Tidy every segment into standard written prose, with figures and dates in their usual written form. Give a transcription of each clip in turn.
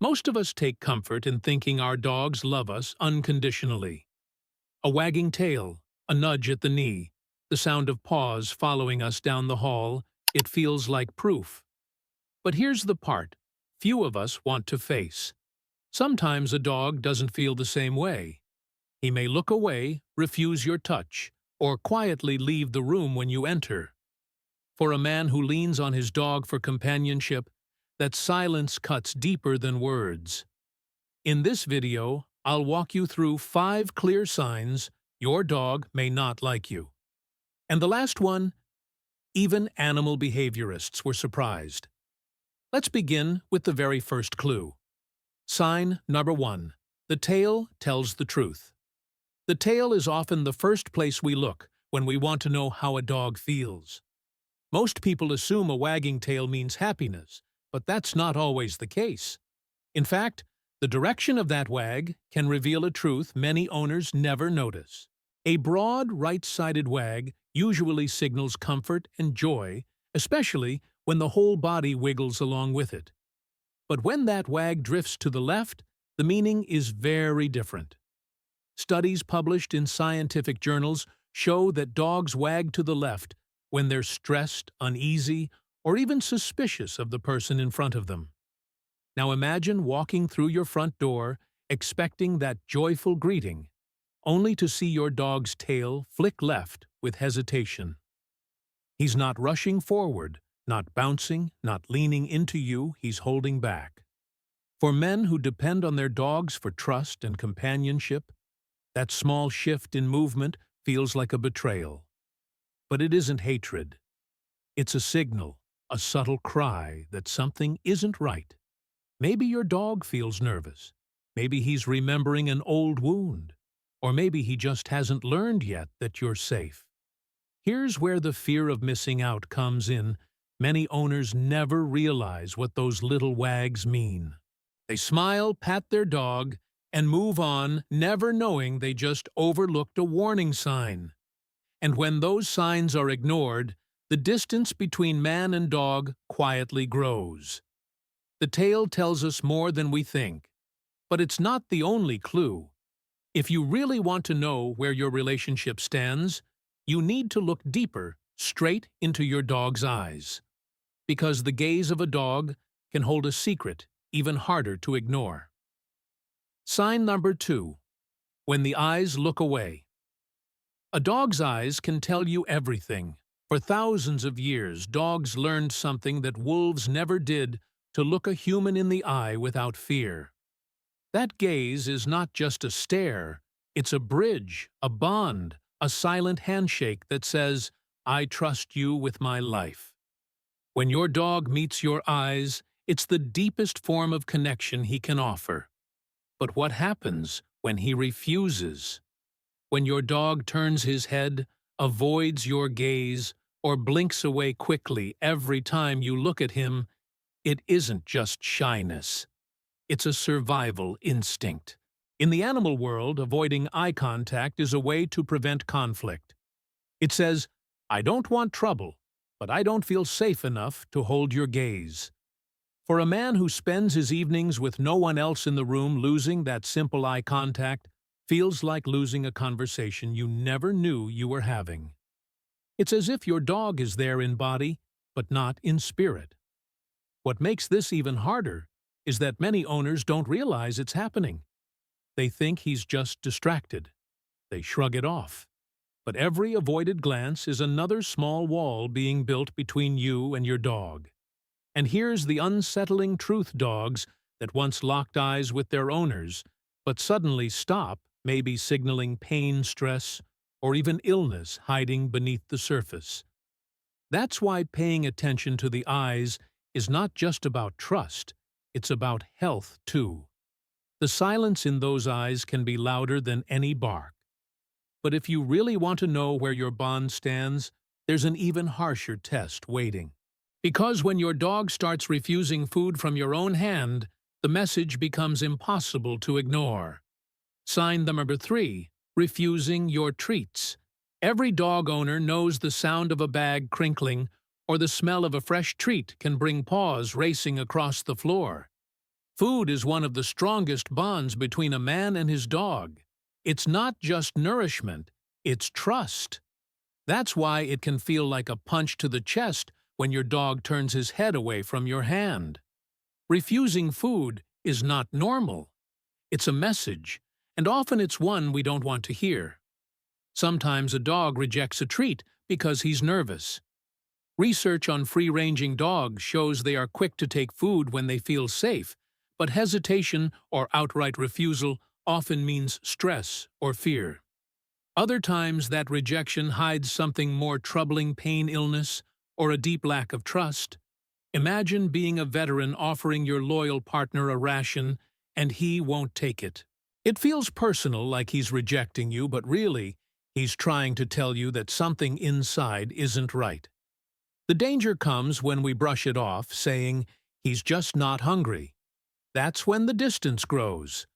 Most of us take comfort in thinking our dogs love us unconditionally. A wagging tail, a nudge at the knee, the sound of paws following us down the hall, it feels like proof. But here's the part few of us want to face. Sometimes a dog doesn't feel the same way. He may look away, refuse your touch, or quietly leave the room when you enter. For a man who leans on his dog for companionship, that silence cuts deeper than words. In this video, I'll walk you through 5 clear signs your dog may not like you. And the last one, even animal behaviorists were surprised. Let's begin with the very first clue. Sign number 1. The tail tells the truth. The tail is often the first place we look when we want to know how a dog feels. Most people assume a wagging tail means happiness, but that's not always the case. In fact, the direction of that wag can reveal a truth many owners never notice. A broad, right-sided wag usually signals comfort and joy, especially when the whole body wiggles along with it. But when that wag drifts to the left, the meaning is very different. Studies published in scientific journals show that dogs wag to the left when they're stressed, uneasy, or even suspicious of the person in front of them. Now imagine walking through your front door, expecting that joyful greeting, only to see your dog's tail flick left with hesitation. He's not rushing forward, not bouncing, not leaning into you, he's holding back. For men who depend on their dogs for trust and companionship, that small shift in movement feels like a betrayal. But it isn't hatred. It's a signal, a subtle cry that something isn't right. Maybe your dog feels nervous. Maybe he's remembering an old wound. Or maybe he just hasn't learned yet that you're safe. Here's where the fear of missing out comes in. Many owners never realize what those little wags mean. They smile, pat their dog, and move on, never knowing they just overlooked a warning sign. And when those signs are ignored, the distance between man and dog quietly grows. The tail tells us more than we think, but it's not the only clue. If you really want to know where your relationship stands, you need to look deeper, straight into your dog's eyes. Because the gaze of a dog can hold a secret even harder to ignore. Sign number 2. When the eyes look away. A dog's eyes can tell you everything. For thousands of years, dogs learned something that wolves never did, to look a human in the eye without fear. That gaze is not just a stare, it's a bridge, a bond, a silent handshake that says, I trust you with my life. When your dog meets your eyes, it's the deepest form of connection he can offer. But what happens when he refuses? When your dog turns his head, avoids your gaze, or blinks away quickly every time you look at him, it isn't just shyness. It's a survival instinct. In the animal world, avoiding eye contact is a way to prevent conflict. It says, I don't want trouble, but I don't feel safe enough to hold your gaze. For a man who spends his evenings with no one else in the room, losing that simple eye contact feels like losing a conversation you never knew you were having. It's as if your dog is there in body, but not in spirit. What makes this even harder is that many owners don't realize it's happening. They think he's just distracted. They shrug it off. But every avoided glance is another small wall being built between you and your dog. And here's the unsettling truth: dogs that once locked eyes with their owners, but suddenly stop, maybe signaling pain, stress, or even illness hiding beneath the surface. That's why paying attention to the eyes is not just about trust, it's about health too. The silence in those eyes can be louder than any bark. But if you really want to know where your bond stands, there's an even harsher test waiting. Because when your dog starts refusing food from your own hand, the message becomes impossible to ignore. Sign number 3, refusing your treats. Every dog owner knows the sound of a bag crinkling or the smell of a fresh treat can bring paws racing across the floor. Food is one of the strongest bonds between a man and his dog. It's not just nourishment, it's trust. That's why it can feel like a punch to the chest when your dog turns his head away from your hand. Refusing food is not normal. It's a message, and often it's one we don't want to hear. Sometimes a dog rejects a treat because he's nervous. Research on free-ranging dogs shows they are quick to take food when they feel safe, but hesitation or outright refusal often means stress or fear. Other times that rejection hides something more troubling: pain, illness, or a deep lack of trust. Imagine being a veteran offering your loyal partner a ration and he won't take it. It feels personal, like he's rejecting you, but really, he's trying to tell you that something inside isn't right. The danger comes when we brush it off, saying, "He's just not hungry." That's when the distance grows.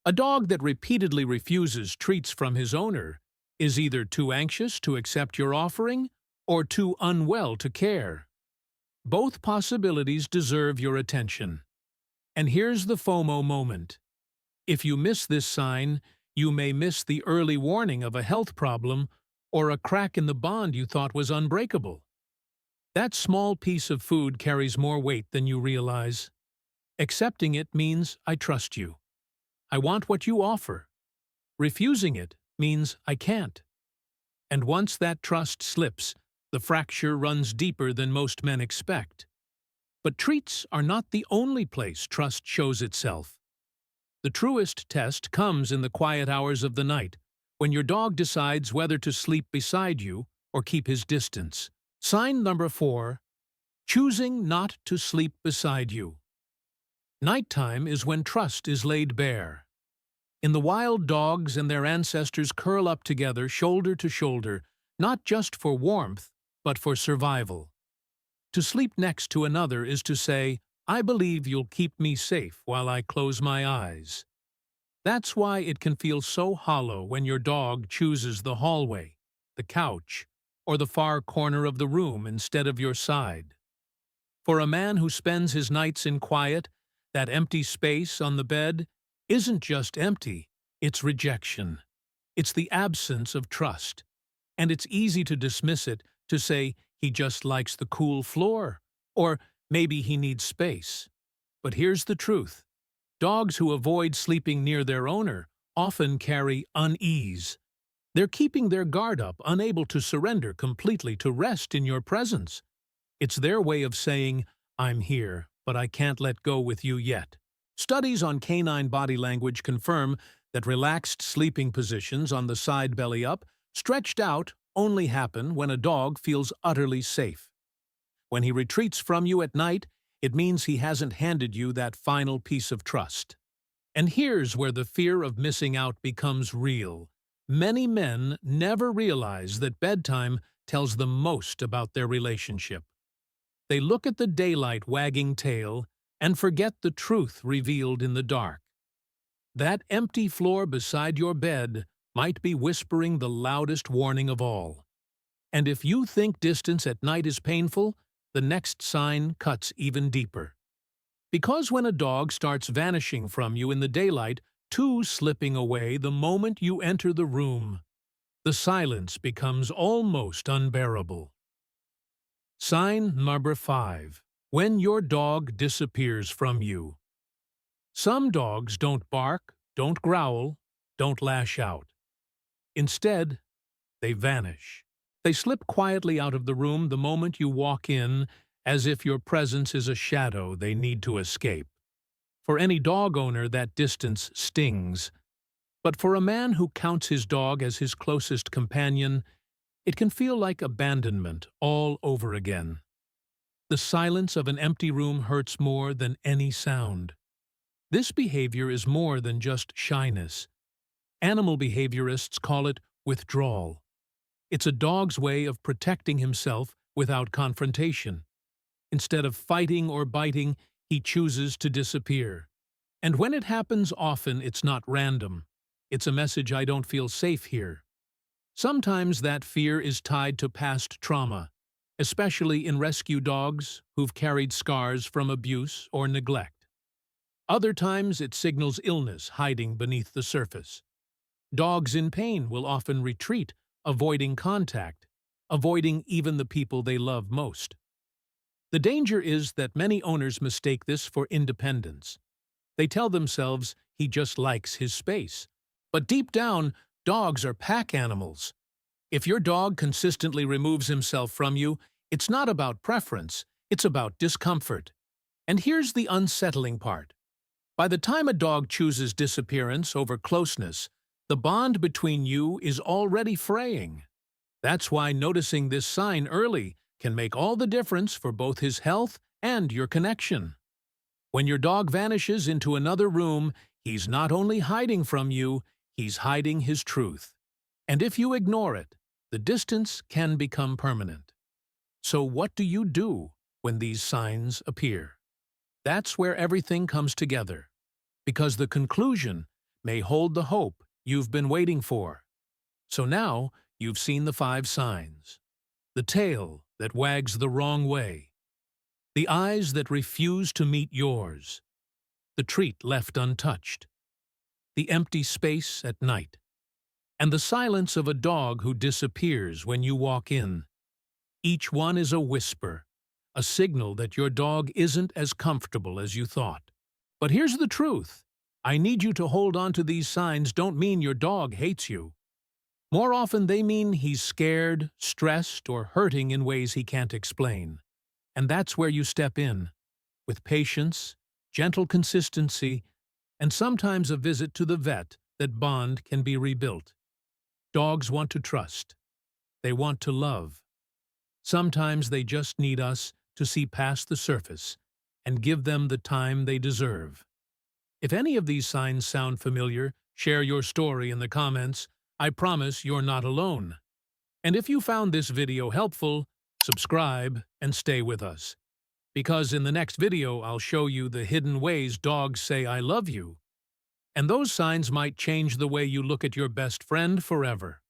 A dog that repeatedly refuses treats from his owner is either too anxious to accept your offering or too unwell to care. Both possibilities deserve your attention. And here's the FOMO moment. If you miss this sign, you may miss the early warning of a health problem or a crack in the bond you thought was unbreakable. That small piece of food carries more weight than you realize. Accepting it means I trust you. I want what you offer. Refusing it means I can't. And once that trust slips, the fracture runs deeper than most men expect. But treats are not the only place trust shows itself. The truest test comes in the quiet hours of the night, when your dog decides whether to sleep beside you or keep his distance. Sign number 4, choosing not to sleep beside you. Nighttime is when trust is laid bare. In the wild, dogs and their ancestors curl up together, shoulder to shoulder, not just for warmth, but for survival. To sleep next to another is to say, "I believe you'll keep me safe while I close my eyes." That's why it can feel so hollow when your dog chooses the hallway, the couch, or the far corner of the room instead of your side. For a man who spends his nights in quiet, that empty space on the bed isn't just empty, it's rejection. It's the absence of trust. And it's easy to dismiss it, to say he just likes the cool floor, or maybe he needs space. But here's the truth. Dogs who avoid sleeping near their owner often carry unease. They're keeping their guard up, unable to surrender completely to rest in your presence. It's their way of saying, "I'm here, but I can't let go with you yet." Studies on canine body language confirm that relaxed sleeping positions on the side belly up, stretched out, only happen when a dog feels utterly safe. When he retreats from you at night, it means he hasn't handed you that final piece of trust. And here's where the fear of missing out becomes real. Many men never realize that bedtime tells them most about their relationship. They look at the daylight wagging tail and forget the truth revealed in the dark. That empty floor beside your bed might be whispering the loudest warning of all. And if you think distance at night is painful, the next sign cuts even deeper. Because when a dog starts vanishing from you in the daylight, too slipping away the moment you enter the room, the silence becomes almost unbearable. Sign number 5. When your dog disappears from you. Some dogs don't bark, don't growl, don't lash out. Instead, they vanish. They slip quietly out of the room the moment you walk in, as if your presence is a shadow they need to escape. For any dog owner, that distance stings. But for a man who counts his dog as his closest companion, it can feel like abandonment all over again. The silence of an empty room hurts more than any sound. This behavior is more than just shyness. Animal behaviorists call it withdrawal. It's a dog's way of protecting himself without confrontation. Instead of fighting or biting, he chooses to disappear. And when it happens often, it's not random. It's a message: "I don't feel safe here." Sometimes that fear is tied to past trauma, especially in rescue dogs who've carried scars from abuse or neglect. Other times it signals illness hiding beneath the surface. Dogs in pain will often retreat, avoiding contact, avoiding even the people they love most. The danger is that many owners mistake this for independence. They tell themselves he just likes his space. But deep down, dogs are pack animals. If your dog consistently removes himself from you, it's not about preference, it's about discomfort. And here's the unsettling part. By the time a dog chooses disappearance over closeness, the bond between you is already fraying. That's why noticing this sign early can make all the difference for both his health and your connection. When your dog vanishes into another room, he's not only hiding from you, he's hiding his truth. And if you ignore it, the distance can become permanent. So what do you do when these signs appear? That's where everything comes together, because the conclusion may hold the hope you've been waiting for. So now you've seen the 5 signs. The tail that wags the wrong way. The eyes that refuse to meet yours. The treat left untouched. The empty space at night. And the silence of a dog who disappears when you walk in. Each one is a whisper, a signal that your dog isn't as comfortable as you thought. But here's the truth. I need you to hold on to these signs don't mean your dog hates you. More often they mean he's scared, stressed, or hurting in ways he can't explain. And that's where you step in, with patience, gentle consistency, and sometimes a visit to the vet that bond can be rebuilt. Dogs want to trust. They want to love. Sometimes they just need us to see past the surface and give them the time they deserve. If any of these signs sound familiar, share your story in the comments. I promise you're not alone. And if you found this video helpful, subscribe and stay with us. Because in the next video, I'll show you the hidden ways dogs say I love you. And those signs might change the way you look at your best friend forever.